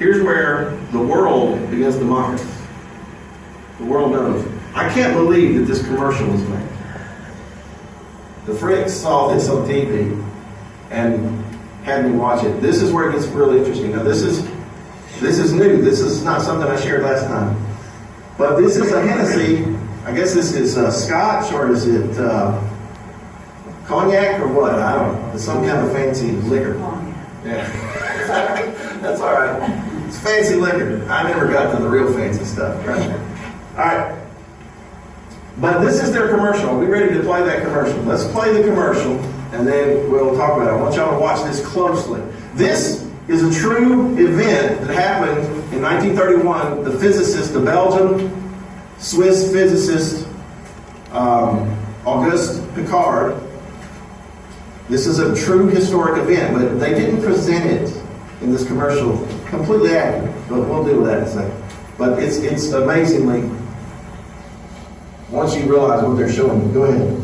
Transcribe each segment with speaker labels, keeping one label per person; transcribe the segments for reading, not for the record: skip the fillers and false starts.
Speaker 1: here's where the world begins to mock us. The world knows. I can't believe that this commercial was made. The Fritz saw this on TV and had me watch it. This is where it gets really interesting. Now this is new. This is not something I shared last time. But this is a Hennessy. I guess this is Scotch, or is it cognac or what? I don't know. It's some kind of fancy liquor. Yeah. That's all right. It's fancy liquor. I never got to the real fancy stuff. Right? All right. But this is their commercial. Are we ready to play that commercial? Let's play the commercial, and then we'll talk about it. I want y'all to watch this closely. This is a true event that happened in 1931. The physicist, the Belgian-Swiss physicist, Auguste Picard. This is a true historic event, but they didn't present it in this commercial completely accurate. But we'll deal with that in a second. But it's amazingly, once you realize what they're showing you. Go ahead.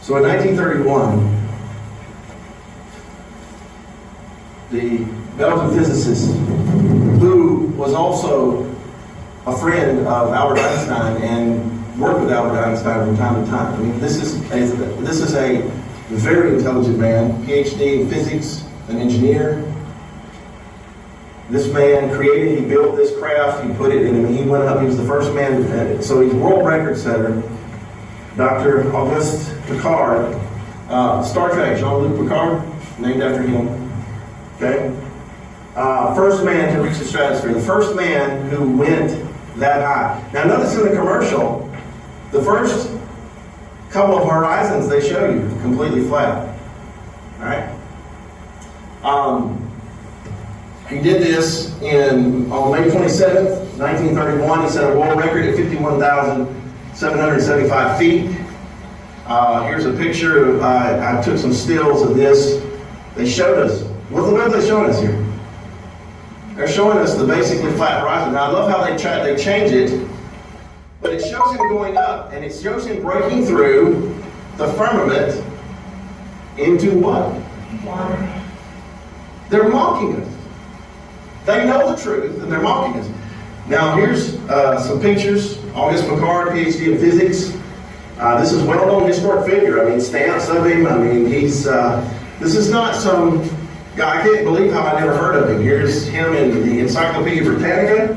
Speaker 1: So in 1931, the Belgian physicist, who was also a friend of Albert Einstein and worked with Albert Einstein from time to time. I mean, this is a very intelligent man, PhD in physics, an engineer. This man he built this craft, he put it in, he went up, he was the first man, so he's a world record setter. Dr. Auguste Picard, Star Trek, Jean-Luc Picard, named after him. Okay? First man to reach the stratosphere, the first man who went that high. Now notice in the commercial, the first couple of horizons they show you completely flat. Alright? He did this on May 27th, 1931. He set a world record at 51,775 feet. Here's a picture of, I took some stills of this. They showed us, what are they showing us here? They're showing us the basically flat horizon. Now I love how they change it, but it shows him going up, and it shows him breaking through the firmament into what? Water. They're mocking us. They know the truth, and they're mocking us. Now here's some pictures. Auguste Picard, PhD in physics. This is a well-known historic figure. I mean, stamps of him. I mean, this is not some guy. I can't believe how I never heard of him. Here's him in the Encyclopedia Britannica.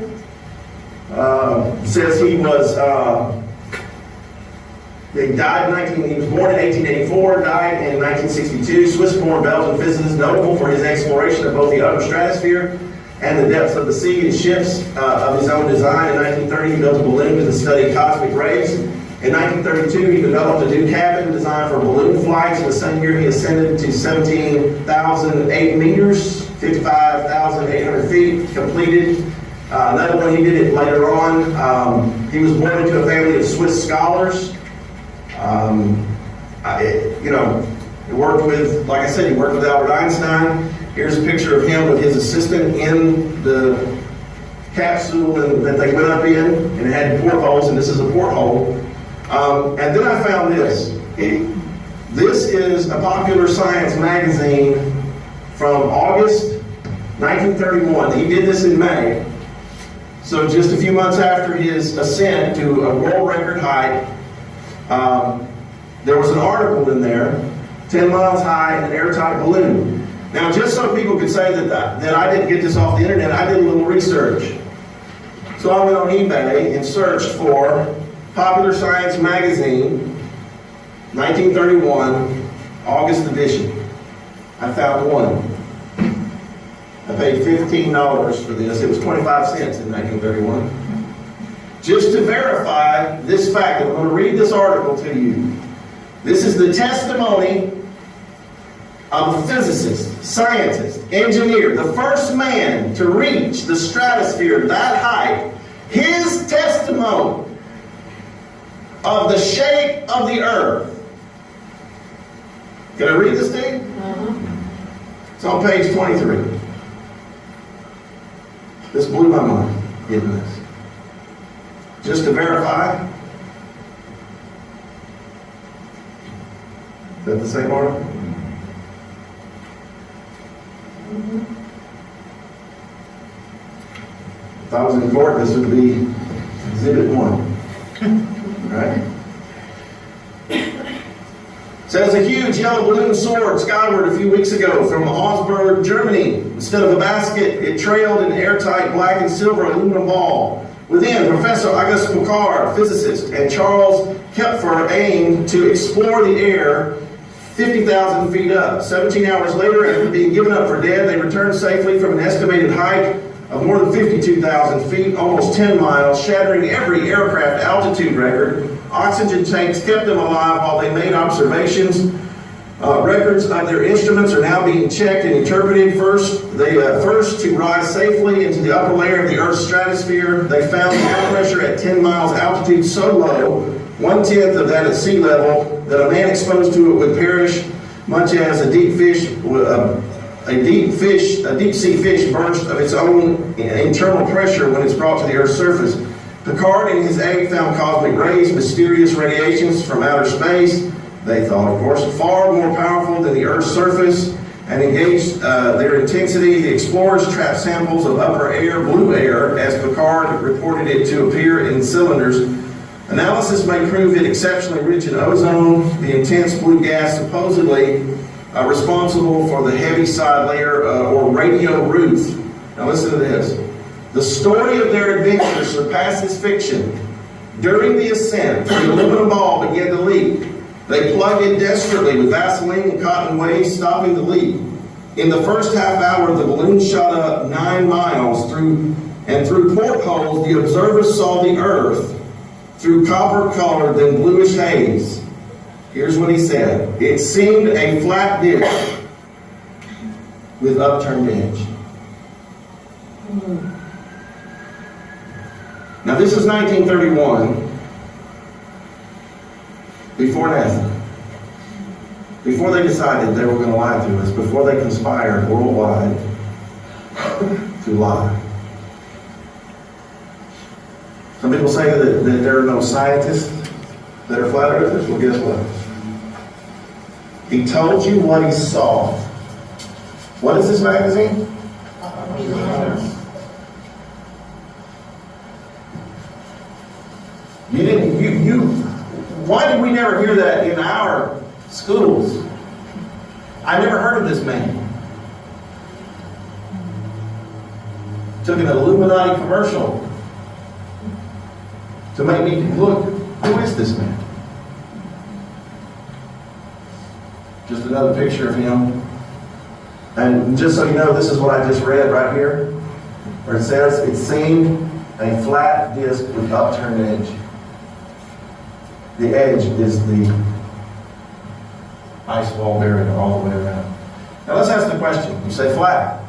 Speaker 1: Says he was, he was born in 1884, died in 1962. Swiss-born Belgian physicist, notable for his exploration of both the upper stratosphere and the depths of the sea in ships of his own design. In 1930, he built a balloon to study cosmic rays. In 1932, he developed a new cabin designed for balloon flights. In the same year, he ascended to 17,008 meters, 55,800 feet, completed. Another one, he did it later on. He was born into a family of Swiss scholars. He worked with, like I said, he worked with Albert Einstein. Here's a picture of him with his assistant in the capsule that they went up in, and it had portholes, and this is a porthole. And then I found this. This is a Popular Science magazine from August 1931. He did this in May. So just a few months after his ascent to a world record height, there was an article in there, 10 miles high in an airtight balloon. Now, just so people could say that I didn't get this off the internet, I did a little research. So I went on eBay and searched for Popular Science magazine, 1931, August edition. I found one. I paid $15 for this. It was 25 cents in 1931. Just to verify this fact, I'm going to read this article to you. This is the testimony of a physicist, scientist, engineer, the first man to reach the stratosphere that height. His testimony of the shape of the earth. Can I read this to you? It's on page 23. This blew my mind, getting this. Just to verify. Is that the same article? If I was in court, this would be Exhibit 1. Right? Says a huge yellow balloon soared skyward a few weeks ago from Augsburg, Germany. Instead of a basket, it trailed an airtight black and silver aluminum ball. Within, Professor Auguste Picard, physicist, and Charles Kepler aimed to explore the air 50,000 feet up. 17 hours later, after being given up for dead, they returned safely from an estimated height of more than 52,000 feet, almost 10 miles, shattering every aircraft altitude record. Oxygen tanks kept them alive while they made observations. Records of their instruments are now being checked and interpreted. First to rise safely into the upper layer of the Earth's stratosphere, they found the air pressure at 10 miles altitude so low, 1/10 of that at sea level, that a man exposed to it would perish, much as a deep sea fish burst of its own internal pressure when it's brought to the Earth's surface. Picard and his aide found cosmic rays, mysterious radiations from outer space, they thought, of course, far more powerful than the Earth's surface, and engaged their intensity. The explorers trapped samples of upper air, blue air, as Picard reported it to appear in cylinders. Analysis may prove it exceptionally rich in ozone, the intense blue gas supposedly responsible for the heavy side layer or radio roof. Now listen to this. The story of their adventure surpasses fiction. During the ascent, the aluminum ball began to leak. They plugged it desperately with Vaseline and cotton waste, stopping the leak. In the first half hour, the balloon shot up 9 miles through portholes. The observers saw the Earth through copper-colored, then bluish haze. Here's what he said. It seemed a flat disk with upturned edge. Now this is 1931, before NASA. Before they decided they were going to lie to us, before they conspired worldwide to lie. Some people say that there are no scientists that are flat earthers. Well, guess what? He told you what he saw. What is this magazine? Why did we never hear that in our schools? I never heard of this man. Took an Illuminati commercial to make me look, who is this man? Just another picture of him. And just so you know, this is what I just read right here, where it says, it seemed a flat disc with upturned edge. The edge is the ice wall barrier all the way around. Now let's ask the question. You say flat.